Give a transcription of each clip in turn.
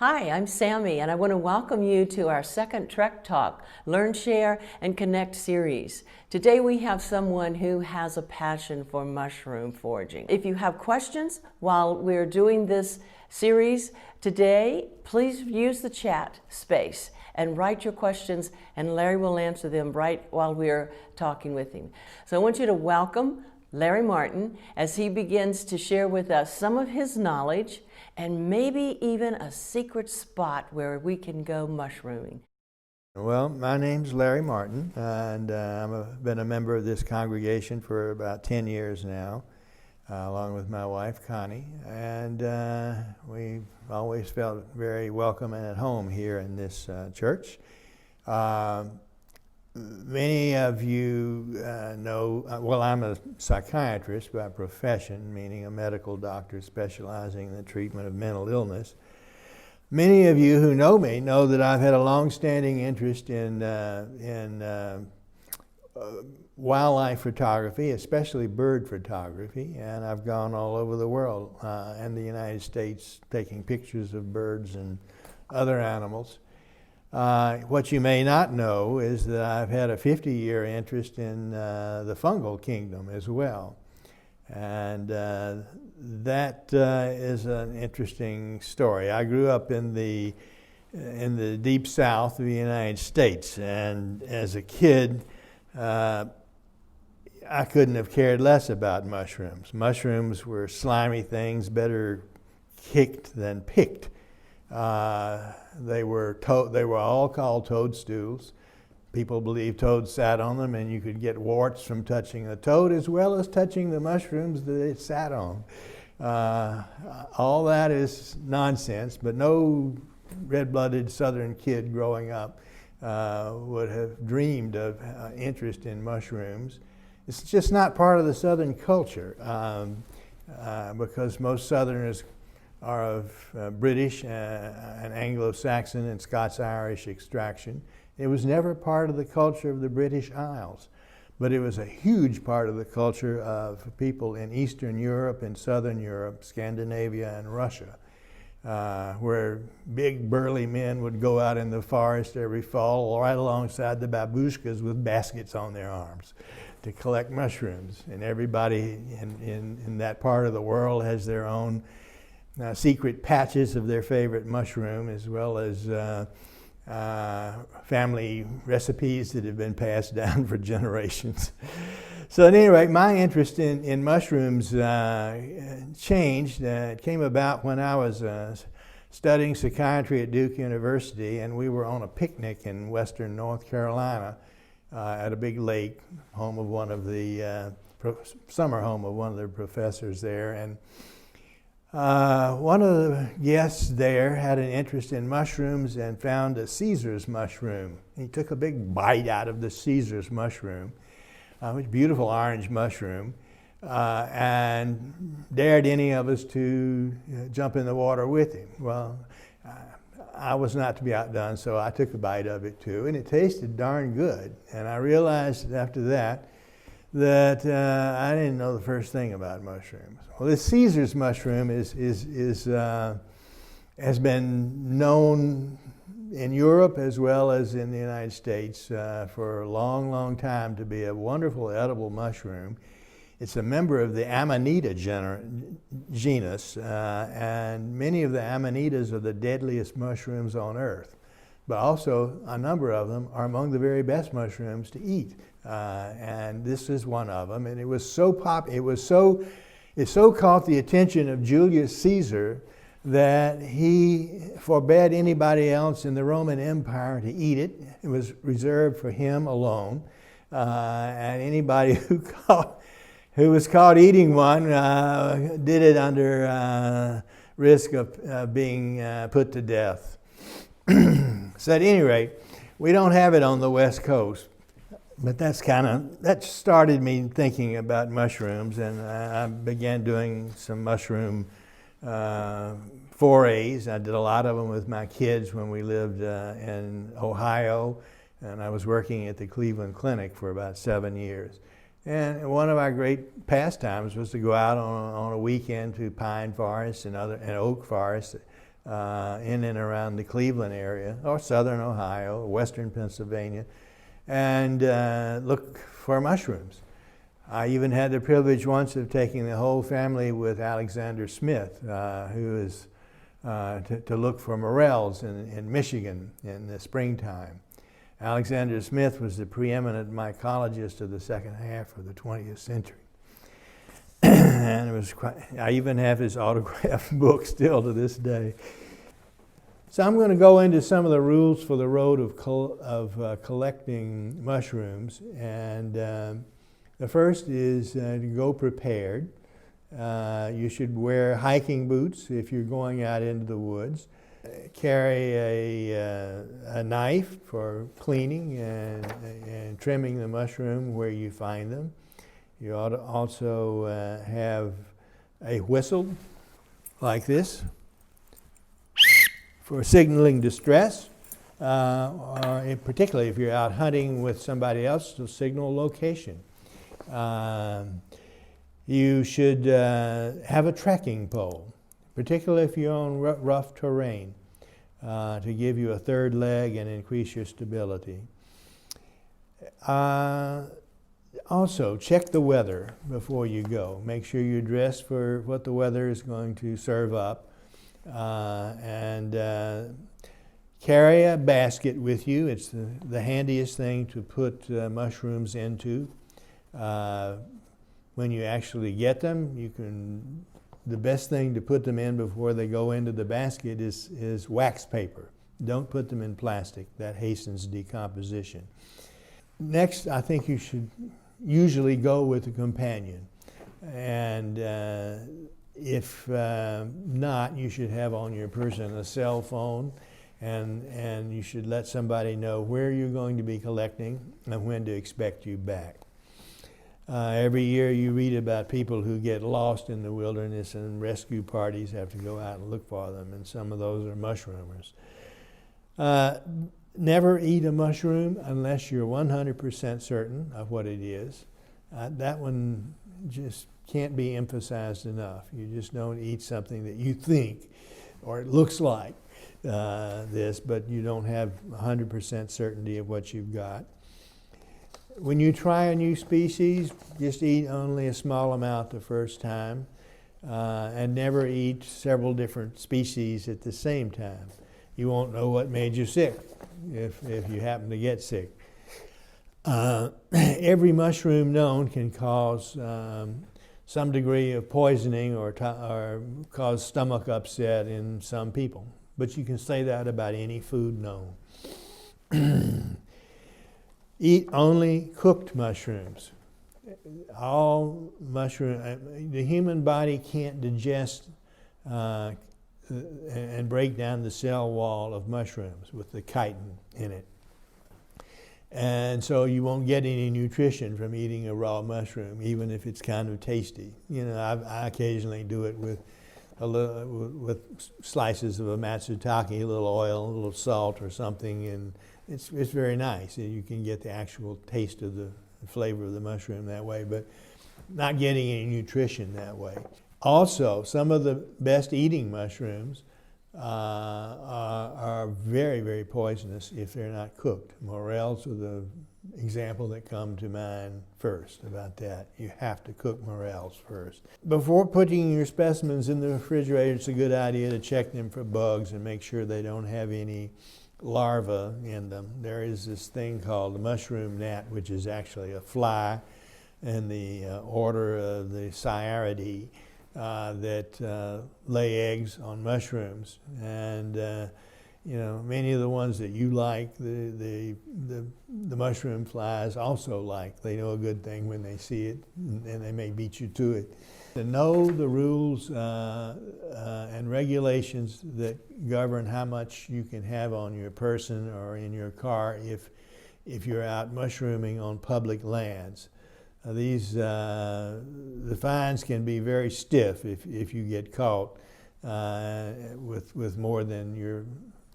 Hi, I'm Sammy, and I want to welcome you to our second Trek Talk, Learn, Share, and Connect series. Today we have someone who has a passion for mushroom foraging. If you have questions while we're doing this series today, please use the chat space and write your questions, and Larry will answer them right while we're talking with him. So I want you to welcome Larry Martin as he begins to share with us some of his knowledge and maybe even a secret spot where we can go mushrooming. Well, my name's Larry Martin, and I've been a member of this congregation for about 10 years now, along with my wife, Connie, and we've always felt very welcome and at home here in this church. Many of you know, well, I'm a psychiatrist by profession, meaning a medical doctor specializing in the treatment of mental illness. Many of you who know me know that I've had a long-standing interest in wildlife photography, especially bird photography, and I've gone all over the world and the United States taking pictures of birds and other animals. What you may not know is that I've had a 50-year interest in the fungal kingdom as well. And that is an interesting story. I grew up in the deep south of the United States, and as a kid, I couldn't have cared less about mushrooms. Mushrooms were slimy things, better kicked than picked. They were all called toadstools. People believe toads sat on them, and you could get warts from touching the toad as well as touching the mushrooms that it sat on. All that is nonsense, but no red-blooded Southern kid growing up would have dreamed of interest in mushrooms. It's just not part of the Southern culture because most Southerners are of British and Anglo-Saxon and Scots-Irish extraction. It was never part of the culture of the British Isles, but it was a huge part of the culture of people in Eastern Europe and Southern Europe, Scandinavia and Russia, where big burly men would go out in the forest every fall right alongside the babushkas with baskets on their arms to collect mushrooms. And everybody in that part of the world has their own secret patches of their favorite mushroom, as well as family recipes that have been passed down for generations. So at any rate, my interest in mushrooms changed. It came about when I was studying psychiatry at Duke University, and we were on a picnic in western North Carolina at a big lake, home of one of the summer home of one of the professors there. And one of the guests there had an interest in mushrooms and found a Caesar's mushroom. He took a big bite out of the Caesar's mushroom, a beautiful orange mushroom, and dared any of us to jump in the water with him. Well, I was not to be outdone, so I took a bite of it too, and it tasted darn good. And I realized after that I didn't know the first thing about mushrooms. Well, this Caesar's mushroom has been known in Europe as well as in the United States for a long, long time to be a wonderful edible mushroom. It's a member of the Amanita genus, and many of the Amanitas are the deadliest mushrooms on earth. But also, a number of them are among the very best mushrooms to eat. And this is one of them. And it so caught the attention of Julius Caesar that he forbade anybody else in the Roman Empire to eat it. It was reserved for him alone. And anybody who was caught eating one did it under risk of being put to death. So at any rate, we don't have it on the West Coast, but that started me thinking about mushrooms, and I began doing some mushroom forays. I did a lot of them with my kids when we lived in Ohio, and I was working at the Cleveland Clinic for about 7 years. And one of our great pastimes was to go out on a weekend to pine forests and oak forests in and around the Cleveland area, or southern Ohio, western Pennsylvania, and look for mushrooms. I even had the privilege once of taking the whole family with Alexander Smith, who is to look for morels in Michigan in the springtime. Alexander Smith was the preeminent mycologist of the second half of the 20th century. And it was I even have his autographed book still to this day. So I'm going to go into some of the rules for the road of collecting mushrooms. And the first is to go prepared. You should wear hiking boots if you're going out into the woods. Carry a knife for cleaning and trimming the mushroom where you find them. You ought to also have a whistle like this for signaling distress, or particularly if you're out hunting with somebody else, to signal location. You should have a trekking pole, particularly if you're on rough terrain, to give you a third leg and increase your stability. Also, check the weather before you go. Make sure you're dressed for what the weather is going to serve up. And carry a basket with you. It's the handiest thing to put mushrooms into. When you actually get them, the best thing to put them in before they go into the basket is wax paper. Don't put them in plastic. That hastens decomposition. Next, I think you should usually go with a companion. And if not, you should have on your person a cell phone, and you should let somebody know where you're going to be collecting and when to expect you back. Every year you read about people who get lost in the wilderness, and rescue parties have to go out and look for them, and some of those are mushroomers. Never eat a mushroom unless you're 100% certain of what it is. That one just can't be emphasized enough. You just don't eat something that you think or it looks like this, but you don't have 100% certainty of what you've got. When you try a new species, just eat only a small amount the first time, and never eat several different species at the same time. You won't know what made you sick if you happen to get sick. Every mushroom known can cause some degree of poisoning or cause stomach upset in some people. But you can say that about any food known. Eat only cooked mushrooms. All mushroom, the human body can't digest and break down the cell wall of mushrooms with the chitin in it. And so you won't get any nutrition from eating a raw mushroom, even if it's kind of tasty. You know, I occasionally do it with slices of a matsutake, a little oil, a little salt or something, and it's very nice. You can get the actual taste of the flavor of the mushroom that way, but not getting any nutrition that way. Also, some of the best eating mushrooms are very, very poisonous if they're not cooked. Morels are the example that come to mind first about that. You have to cook morels first. Before putting your specimens in the refrigerator, it's a good idea to check them for bugs and make sure they don't have any larvae in them. There is this thing called the mushroom gnat, which is actually a fly in the order of the Sciaridae, that lay eggs on mushrooms, and you know, many of the ones that you like, the mushroom flies also like. They know a good thing when they see it, and they may beat you to it. To know the rules and regulations that govern how much you can have on your person or in your car if you're out mushrooming on public lands. The fines can be very stiff if you get caught with more than you're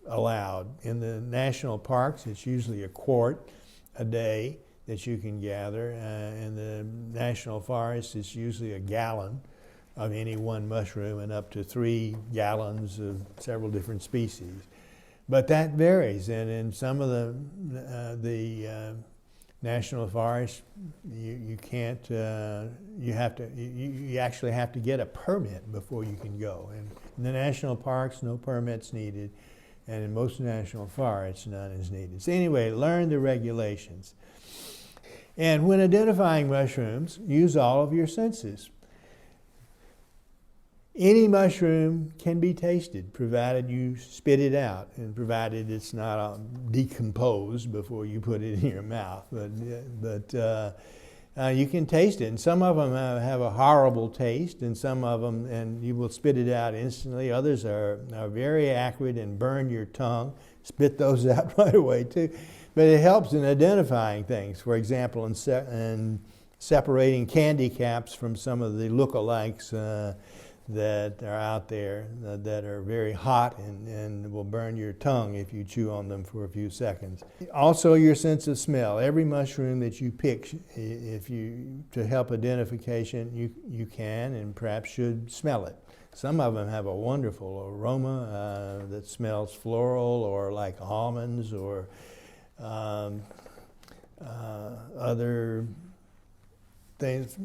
allowed. In the national parks, it's usually a quart a day that you can gather. In the national forests, it's usually a gallon of any one mushroom and up to 3 gallons of several different species. But that varies, and in some of the national forests, you can't. You actually have to get a permit before you can go. And in the national parks, no permits needed, and in most national forests, none is needed. So anyway, learn the regulations. And when identifying mushrooms, use all of your senses. Any mushroom can be tasted, provided you spit it out, and provided it's not decomposed before you put it in your mouth. But you can taste it, and some of them have a horrible taste, and some of them, and you will spit it out instantly. Others are very acrid and burn your tongue. Spit those out right away too. But it helps in identifying things. For example, in separating candy caps from some of the lookalikes that are out there that are very hot and will burn your tongue if you chew on them for a few seconds. Also, your sense of smell. Every mushroom that you pick, to help identification, you can and perhaps should smell it. Some of them have a wonderful aroma that smells floral or like almonds or other things.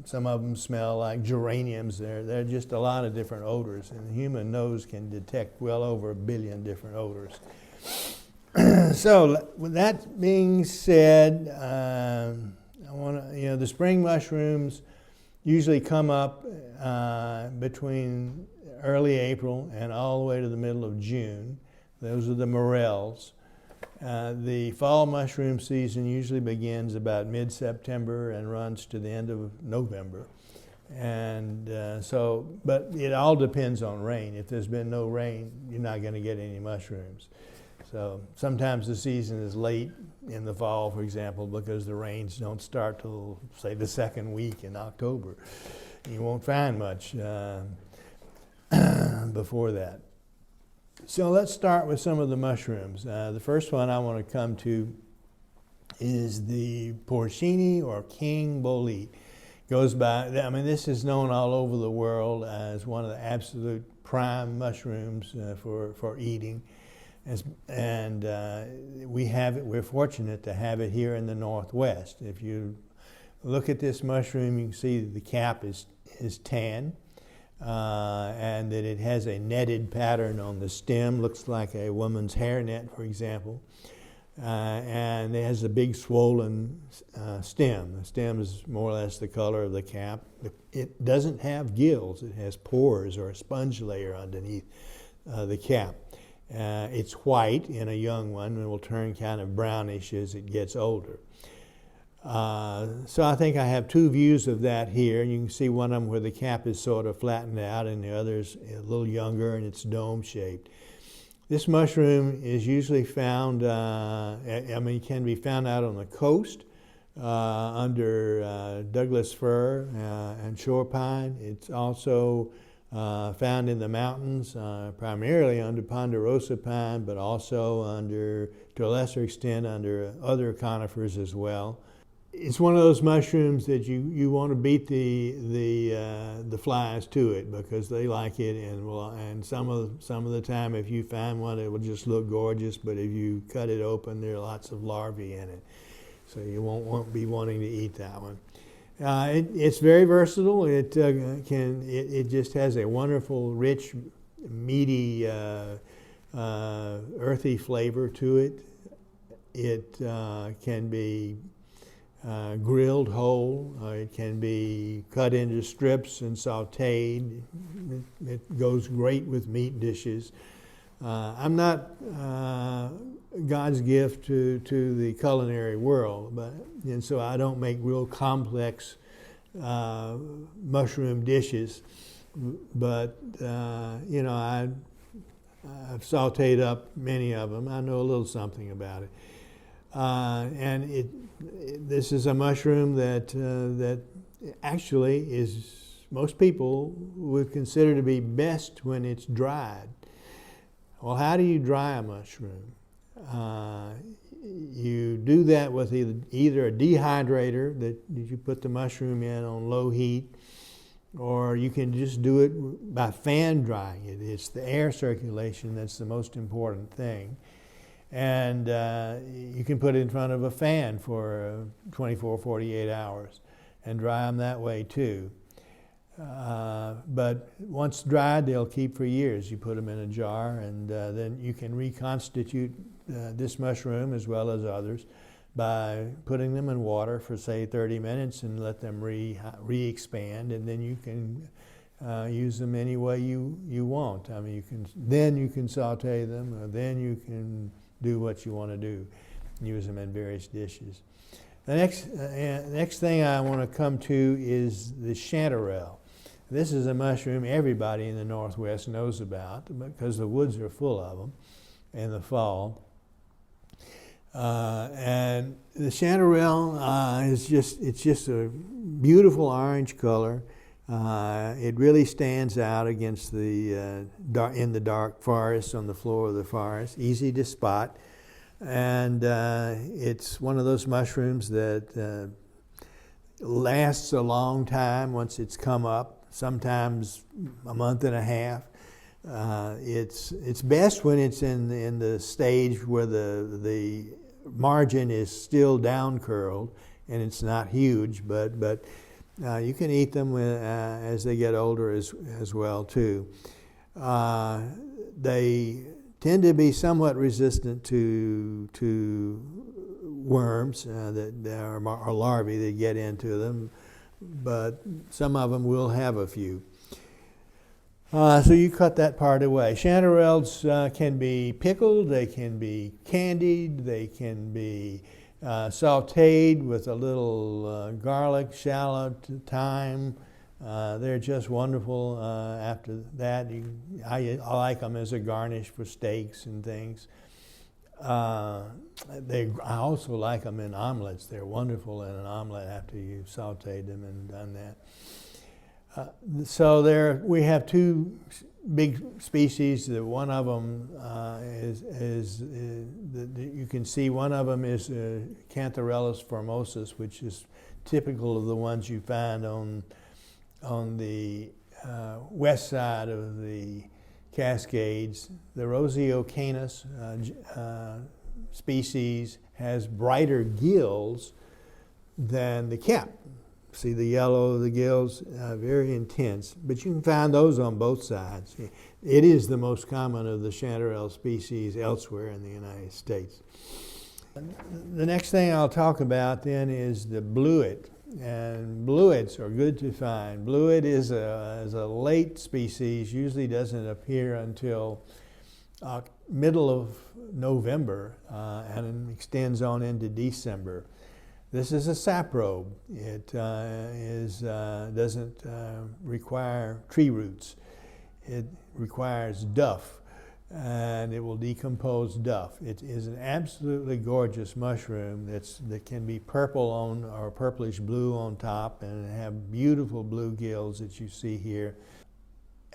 Some of them smell like geraniums. There are just a lot of different odors, and the human nose can detect well over 1 billion different odors. So, with that being said, the spring mushrooms usually come up between early April and all the way to the middle of June. Those are the morels. The fall mushroom season usually begins about mid-September and runs to the end of November. And but it all depends on rain. If there's been no rain, you're not going to get any mushrooms. So sometimes the season is late in the fall, for example, because the rains don't start till, say, the second week in October. You won't find much before that. So let's start with some of the mushrooms. The first one I want to come to is the Porcini or king Bluit. Goes by, this is known all over the world as one of the absolute prime mushrooms for eating. We're fortunate to have it here in the Northwest. If you look at this mushroom, you can see that the cap is tan. And that it has a netted pattern on the stem, looks like a woman's hairnet, for example. And it has a big swollen stem. The stem is more or less the color of the cap. It doesn't have gills. It has pores or a sponge layer underneath the cap. It's white in a young one and will turn kind of brownish as it gets older. So I think I have 2 views of that here. You can see one of them where the cap is sort of flattened out and the other's a little younger and it's dome-shaped. This mushroom is usually found, can be found out on the coast under Douglas fir and shore pine. It's also found in the mountains, primarily under ponderosa pine, but also to a lesser extent, under other conifers as well. It's one of those mushrooms that you want to beat the flies to it because they like it, and some of the time if you find one it will just look gorgeous, but if you cut it open there are lots of larvae in it, so you won't be wanting to eat that one. It's very versatile. It just has a wonderful, rich, meaty, earthy flavor to it. It can be grilled whole. It can be cut into strips and sautéed. It goes great with meat dishes. I'm not God's gift to the culinary world, and so I don't make real complex mushroom dishes. But I've sautéed up many of them. I know a little something about it. This is a mushroom that actually is, most people would consider to be best when it's dried. Well, how do you dry a mushroom? You do that with either a dehydrator that you put the mushroom in on low heat, or you can just do it by fan drying it. It's the air circulation that's the most important thing. And you can put it in front of a fan for 24, 48 hours and dry them that way too. But once dried, they'll keep for years. You put them in a jar, and then you can reconstitute this mushroom as well as others by putting them in water for, say, 30 minutes and let them re-expand, and then you can use them any way you want. I mean, you can saute them, or then you can do what you want to do, use them in various dishes. The next thing I want to come to is the chanterelle. This is a mushroom everybody in the Northwest knows about because the woods are full of them in the fall. And the chanterelle is just a beautiful orange color. It really stands out against the in the dark forest, on the floor of the forest, easy to spot. And it's one of those mushrooms that lasts a long time once it's come up, sometimes a month and a half. It's best when it's in the stage where the margin is still down curled and it's not huge, but you can eat them as they get older as well too. They tend to be somewhat resistant to worms that are larvae that get into them, but some of them will have a few. So you cut that part away. Chanterelles can be pickled, they can be candied, they can be sauteed with a little garlic, shallot, thyme. They're just wonderful. After that, I like them as a garnish for steaks and things. I also like them in omelets. They're wonderful in an omelet after you've sauteed them and done that. So we have two big species. One of them you can see. One of them is Cantarella Formosus, which is typical of the ones you find on the west side of the Cascades. The Roseocanus species has brighter gills than the cap. See the yellow of the gills, very intense, but you can find those on both sides. It is the most common of the chanterelle species elsewhere in the United States. The next thing I'll talk about then is the bluit, and bluits are good to find. Bluit is a late species, usually doesn't appear until middle of November and extends on into December. This is a saprobe. It doesn't require tree roots. It requires duff, and it will decompose duff. It is an absolutely gorgeous mushroom that can be purple or purplish blue on top, and have beautiful blue gills that you see here.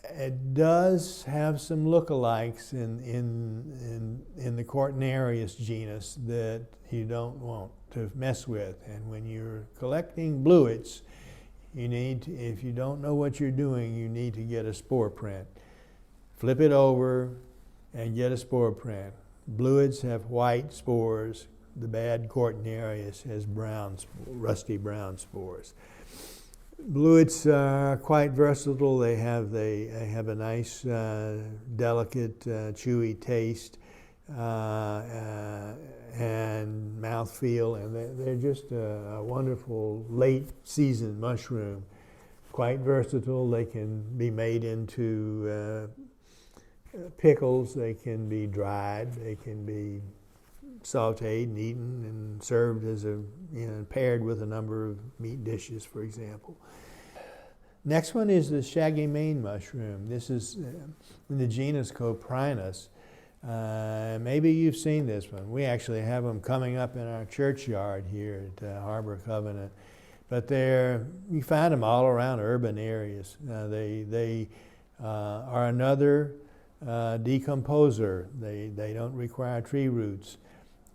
It does have some lookalikes in the Cortinarius genus that you don't want to mess with. And when you're collecting bluits, if you don't know what you're doing, you need to get a spore print. Flip it over and get a spore print. Bluits have white spores. The bad Cortinarius has rusty brown spores. Bluits are quite versatile. They have a nice, delicate, chewy taste and mouthfeel, and they're just a wonderful late season mushroom. Quite versatile. They can be made into pickles. They can be dried. They can be sauteed and eaten and served as paired with a number of meat dishes, for example. Next one is the Shaggy mushroom. This is in the genus Coprinus. Maybe you've seen this one. We actually have them coming up in our churchyard here at Harbor Covenant. But you find them all around urban areas. They are another decomposer. They don't require tree roots.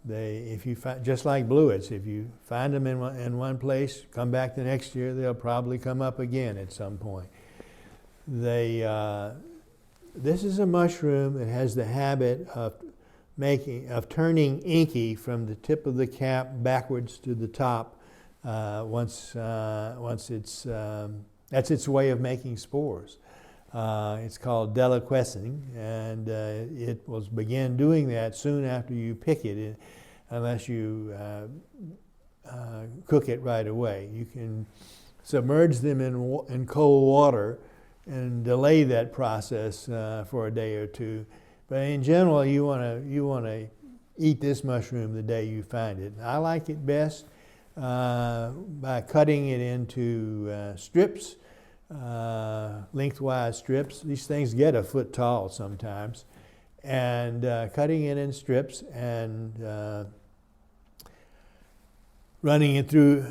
If you find, just like bluets, if you find them in one place, come back the next year, they'll probably come up again at some point. This is a mushroom that has the habit of turning inky from the tip of the cap backwards to the top. Once it's that's its way of making spores. It's called deliquescing, and it will begin doing that soon after you pick it, unless you cook it right away. You can submerge them in cold water and delay that process for a day or two. But in general, you want to eat this mushroom the day you find it. I like it best by cutting it into strips. Lengthwise strips. These things get a foot tall sometimes, and cutting it in strips and running it through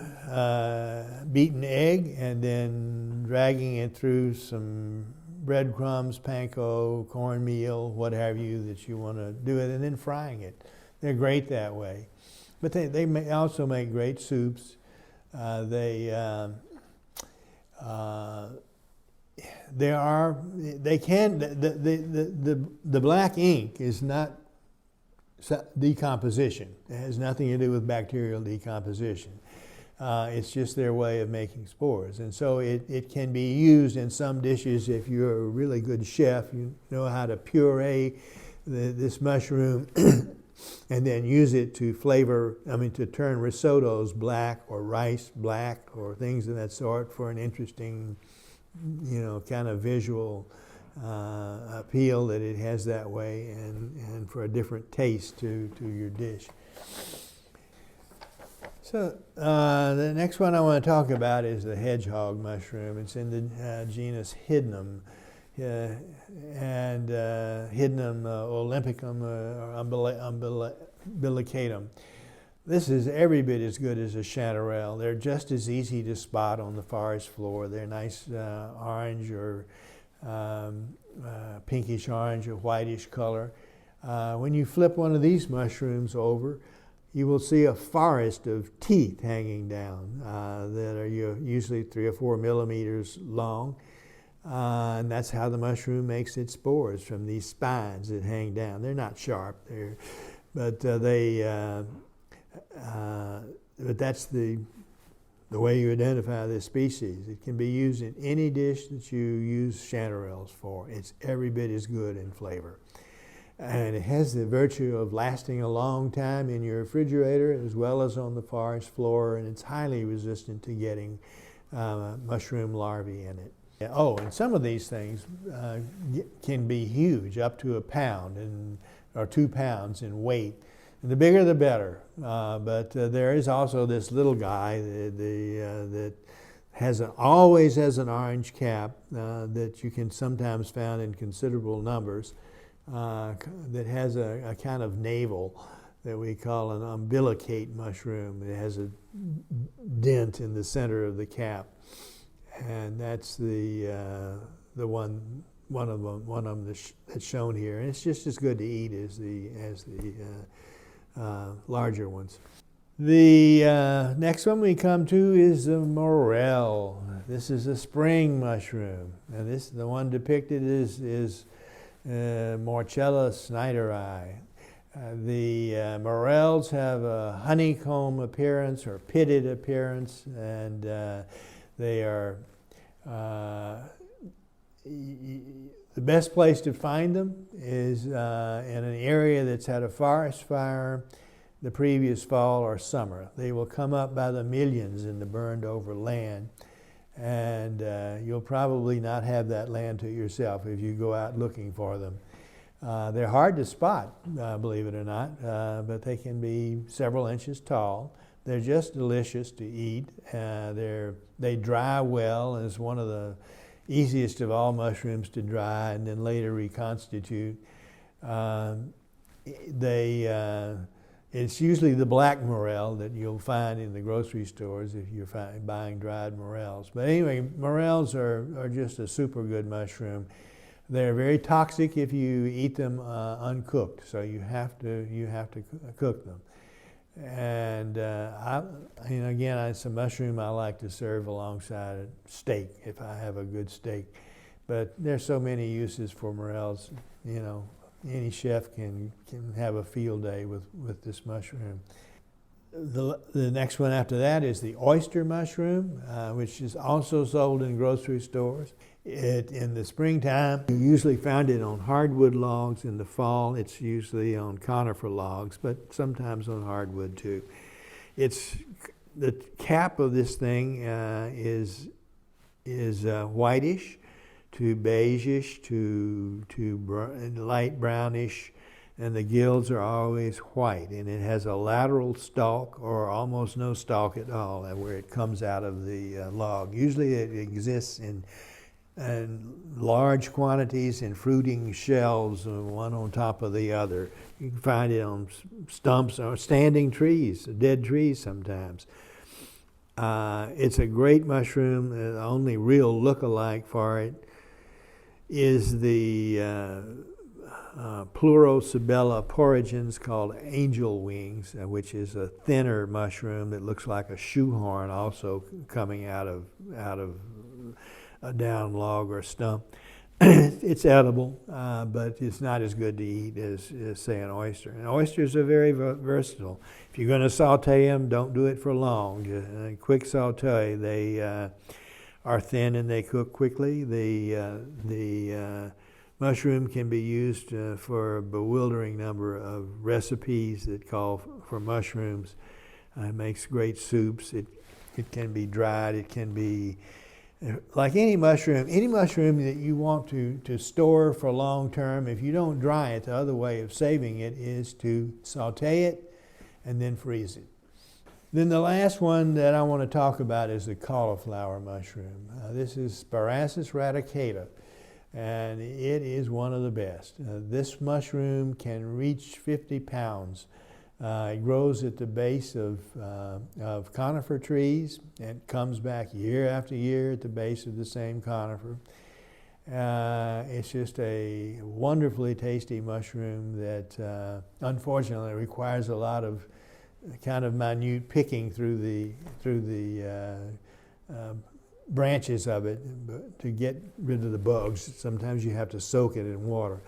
beaten egg, and then dragging it through some breadcrumbs, panko, cornmeal, what have you that you want to do it, and then frying it. They're great that way, but they may also make great soups. The black ink is not decomposition. It has nothing to do with bacterial decomposition. It's just their way of making spores. And so it can be used in some dishes. If you're a really good chef, you know how to puree this mushroom and then use it to to turn risottos black or rice black or things of that sort for an interesting, kind of visual appeal that it has that way, and for a different taste to your dish. So the next one I want to talk about is the hedgehog mushroom. It's in the genus Hydnum. And Hydnum olympicum or umbilicatum. This is every bit as good as a chanterelle. They're just as easy to spot on the forest floor. They're nice orange or pinkish orange or whitish color. When you flip one of these mushrooms over, you will see a forest of teeth hanging down that are usually 3 or 4 millimeters long. And that's how the mushroom makes its spores, from these spines that hang down. They're not sharp, but that's the way you identify this species. It can be used in any dish that you use chanterelles for. It's every bit as good in flavor. And it has the virtue of lasting a long time in your refrigerator as well as on the forest floor, and it's highly resistant to getting mushroom larvae in it. Oh, and some of these things can be huge, up to 1 pound or 2 pounds in weight. And the bigger the better. But there is also this little guy that always has an orange cap that you can sometimes find in considerable numbers, that has a kind of navel that we call an umbilicate mushroom. It has a dent in the center of the cap. And that's the one of them that's shown here, and it's just as good to eat as the larger ones. The next one we come to is the Morel. This is a spring mushroom, and the one depicted is Morchella snyderi. The Morels have a honeycomb appearance or pitted appearance, and they are the best place to find them is in an area that's had a forest fire the previous fall or summer. They will come up by the millions in the burned over land, and you'll probably not have that land to yourself if you go out looking for them. They're hard to spot, believe it or not, but they can be several inches tall. They're just delicious to eat. They dry well, and it's one of the easiest of all mushrooms to dry and then later reconstitute. It's usually the black morel that you'll find in the grocery stores if you're buying dried morels. But anyway, morels are just a super good mushroom. They're very toxic if you eat them uncooked, so you have to cook them. And again, it's a mushroom I like to serve alongside a steak if I have a good steak. But there's so many uses for morels. Any chef can have a field day with this mushroom. The next one after that is the oyster mushroom, which is also sold in grocery stores. In the springtime, you usually find it on hardwood logs. In the fall, it's usually on conifer logs, but sometimes on hardwood too. The cap of this thing is whitish to beigeish to light brownish, and the gills are always white, and it has a lateral stalk or almost no stalk at all where it comes out of the log. Usually it exists in large quantities in fruiting shells, one on top of the other. You can find it on stumps or standing trees, dead trees sometimes. It's a great mushroom. The only real look-alike for it is the Plurosibella porogens called angel wings, which is a thinner mushroom that looks like a shoehorn, also coming out of a down log or stump. It's edible, but it's not as good to eat as say, an oyster. And oysters are very versatile. If you're going to saute them, don't do it for long. Just a quick saute. They are thin and they cook quickly. The mushroom can be used for a bewildering number of recipes that call for mushrooms. It makes great soups. It can be dried. It can be like any mushroom that you want to store for long term. If you don't dry it, the other way of saving it is to saute it and then freeze it. Then the last one that I want to talk about is the cauliflower mushroom. This is Spiraceus radicata, and it is one of the best. This mushroom can reach 50 pounds. It grows at the base of conifer trees and comes back year after year at the base of the same conifer. It's just a wonderfully tasty mushroom that unfortunately requires a lot of kind of minute picking through the branches of it to get rid of the bugs. Sometimes you have to soak it in water.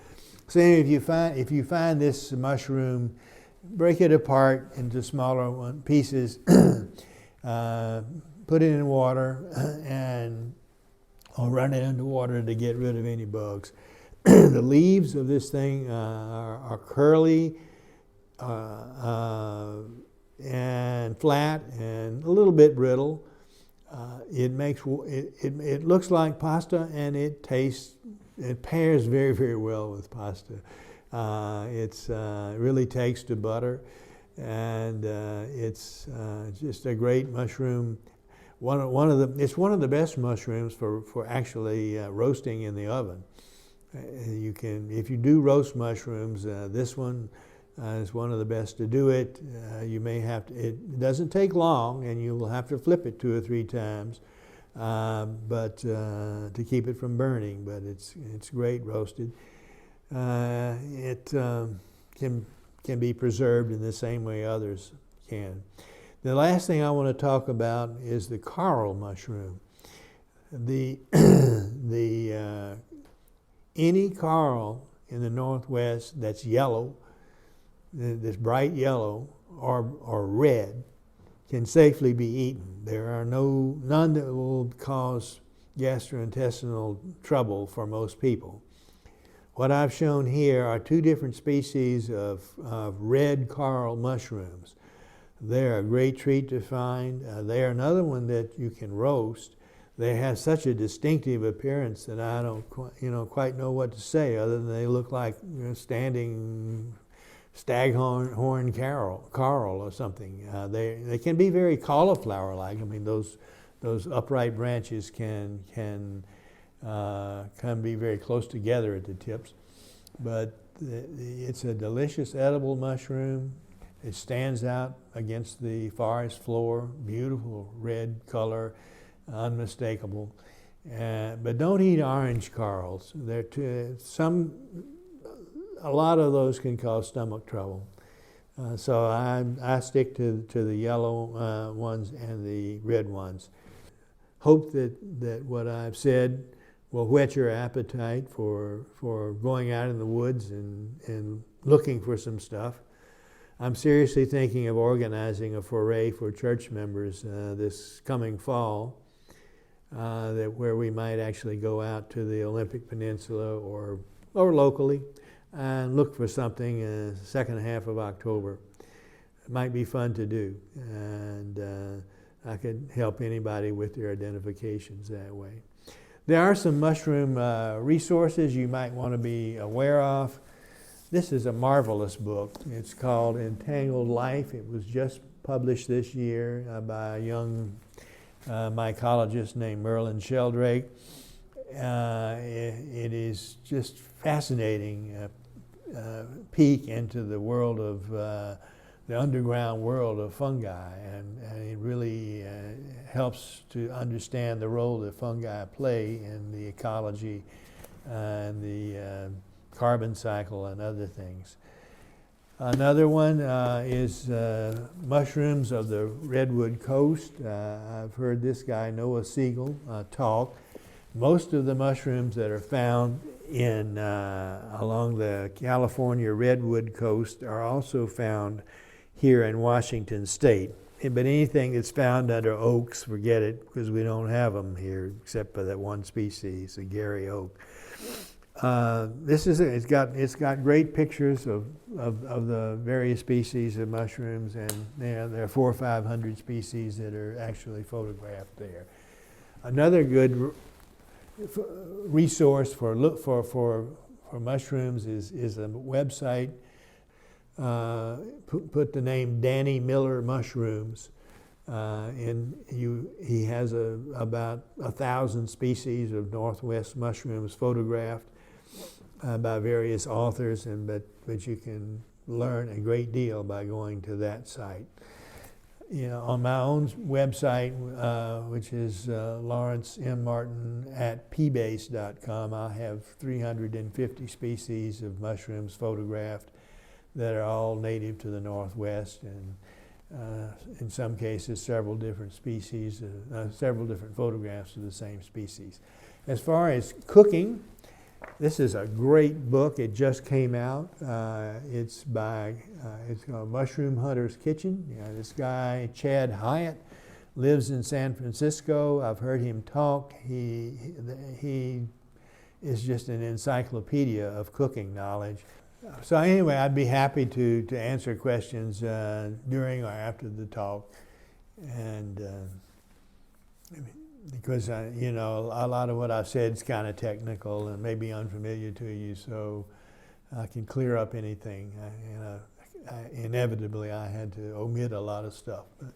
So if you find this mushroom, break it apart into smaller pieces, put it in water, or run it under water to get rid of any bugs. The leaves of this thing are curly and flat and a little bit brittle. It looks like pasta, and it pairs very, very well with pasta. It really takes to butter, and it's just a great mushroom. It's one of the best mushrooms for actually roasting in the oven. If you do roast mushrooms, this one is one of the best to do it. You may have to. It doesn't take long, and you will have to flip it 2 or 3 times, but to keep it from burning. But it's great roasted. It can be preserved in the same way others can. The last thing I want to talk about is the coral mushroom. Any coral in the Northwest that's yellow, this bright yellow or red, can safely be eaten. There are none that will cause gastrointestinal trouble for most people. What I've shown here are 2 different species of red coral mushrooms. They're a great treat to find. They're another one that you can roast. They have such a distinctive appearance that I don't quite know what to say, other than they look like standing staghorn coral or something. They can be very cauliflower-like. I mean, those upright branches can be very close together at the tips, but it's a delicious edible mushroom. It stands out against the forest floor, beautiful red color, unmistakable. But don't eat orange corals. A lot of those can cause stomach trouble. So I stick to the yellow ones and the red ones. Hope that what I've said will whet your appetite for going out in the woods and looking for some stuff. I'm seriously thinking of organizing a foray for church members this coming fall, where we might actually go out to the Olympic Peninsula or locally and look for something in the second half of October. It might be fun to do, and I could help anybody with their identifications that way. There are some mushroom resources you might want to be aware of. This is a marvelous book. It's called Entangled Life. It was just published this year by a young mycologist named Merlin Sheldrake. It is just fascinating peek into the world of the underground world of fungi, and it really helps to understand the role that fungi play in the ecology and the carbon cycle and other things. Another one is mushrooms of the Redwood coast. I've heard this guy, Noah Siegel, talk. Most of the mushrooms that are found along the California Redwood coast are also found here in Washington State. But anything that's found under oaks, forget it, because we don't have them here except for that one species, the Gary oak. It's got great pictures of the various species of mushrooms, and there are 400 or 500 species that are actually photographed there. Another good resource for mushrooms is a website. Put the name Danny Miller Mushrooms. He has about 1,000 species of Northwest mushrooms photographed by various authors, but you can learn a great deal by going to that site. On my own website, which is Lawrence M. Martin at pbase.com, I have 350 species of mushrooms photographed that are all native to the Northwest, and in some cases several different species, several different photographs of the same species. As far as cooking, this is a great book. It just came out. It's called Mushroom Hunter's Kitchen. This guy, Chad Hyatt, lives in San Francisco. I've heard him talk. He is just an encyclopedia of cooking knowledge. So anyway, I'd be happy to answer questions during or after the talk, and because a lot of what I've said is kind of technical and maybe unfamiliar to you, so I can clear up anything. Inevitably, I had to omit a lot of stuff. But